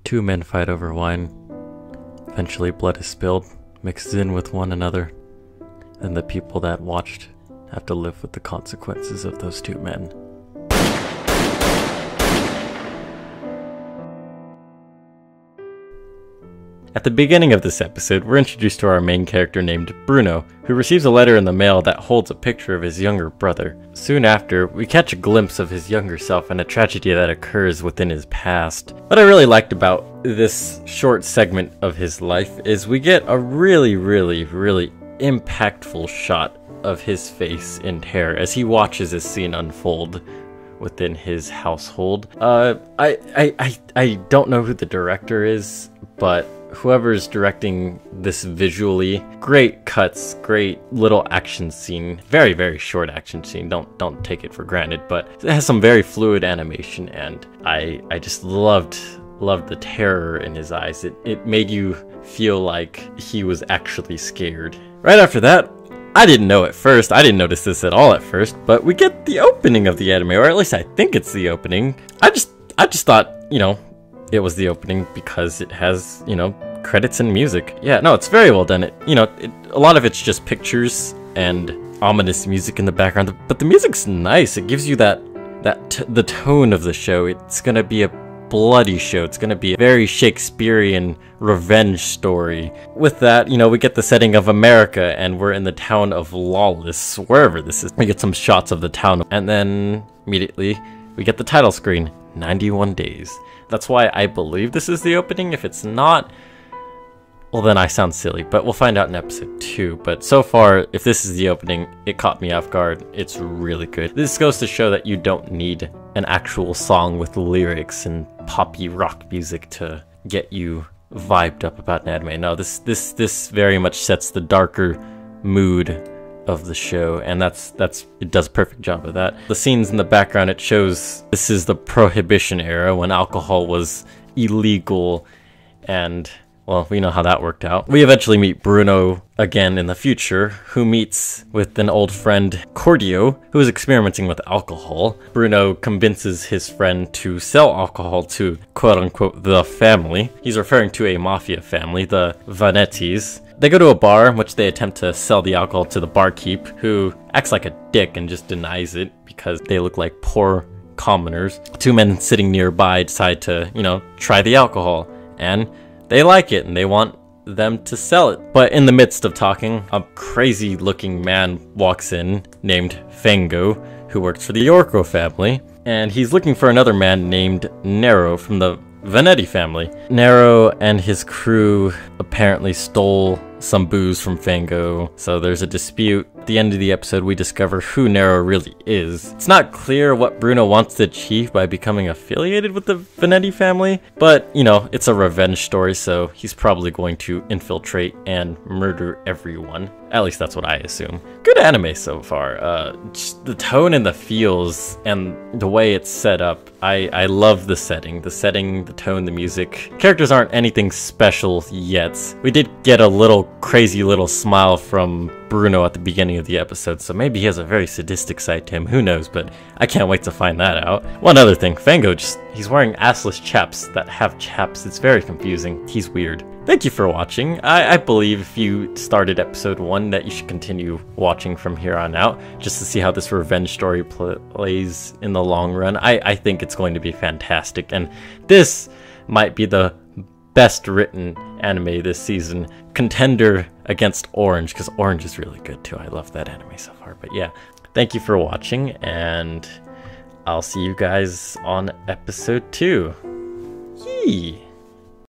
Two men fight over wine. Eventually blood is spilled, mixes in with one another, and the people that watched have to live with the consequences of those two men. At the beginning of this episode, we're introduced to our main character named Bruno, who receives a letter in the mail that holds a picture of his younger brother. Soon after, we catch a glimpse of his younger self and a tragedy that occurs within his past. What I really liked about this short segment of his life is we get a really impactful shot of his face in terror as he watches this scene unfold within his household. I don't know who the director is, but whoever's directing this visually, great cuts, great little action scene, very short action scene, don't take it for granted, but it has some very fluid animation, and I just loved the terror in his eyes. It made you feel like he was actually scared. Right after that, I didn't know at first, I didn't notice this at all at first, but we get the opening of the anime, or at least I think it's the opening. I just thought, it was the opening because it has, credits and music. Yeah, no, it's very well done. A lot of it's just pictures and ominous music in the background, but the music's nice. It gives you the tone of the show. It's gonna be a bloody show. It's gonna be a very Shakespearean revenge story. With that, we get the setting of America, and we're in the town of Lawless, wherever this is. We get some shots of the town, and then immediately we get the title screen, 91 Days. That's why I believe this is the opening. If it's not, well, then I sound silly, but we'll find out in episode 2. But so far, if this is the opening, it caught me off guard. It's really good. This goes to show that you don't need an actual song with lyrics and poppy rock music to get you vibed up about an anime. No, this very much sets the darker mood of the show, and it does a perfect job of that. The scenes in the background, it shows this is the Prohibition era when alcohol was illegal, and well, we know how that worked out. We eventually meet Bruno again in the future, who meets with an old friend, Cordio, who is experimenting with alcohol. Bruno convinces his friend to sell alcohol to quote-unquote the family. He's referring to a mafia family, the Vanettis. They go to a bar in which they attempt to sell the alcohol to the barkeep, who acts like a dick and just denies it because they look like poor commoners. Two men sitting nearby decide to, try the alcohol, and they like it and they want them to sell it. But in the midst of talking, a crazy looking man walks in named Fango, who works for the Yorko family, and he's looking for another man named Nero from the Vanetti family. Nero and his crew apparently stole some booze from Fango, so there's a dispute. At the end of the episode, we discover who Nero really is. It's not clear what Bruno wants to achieve by becoming affiliated with the Vanetti family, but, it's a revenge story, so he's probably going to infiltrate and murder everyone. At least that's what I assume. Good anime so far. Just the tone and the feels and the way it's set up. I love the setting, the tone, the music. Characters aren't anything special yet. We did get a crazy little smile from Bruno at the beginning of the episode, so maybe he has a very sadistic side to him, who knows, but I can't wait to find that out. One other thing, Fango, he's wearing assless chaps that have chaps. It's very confusing. He's weird. Thank you for watching. I believe if you started episode 1 that you should continue watching from here on out, just to see how this revenge story plays in the long run. I think it's going to be fantastic, and this might be the best written anime this season. Contender against Orange, because Orange is really good too. I love that anime so far. But yeah, thank you for watching, and I'll see you guys on episode 2. Yee!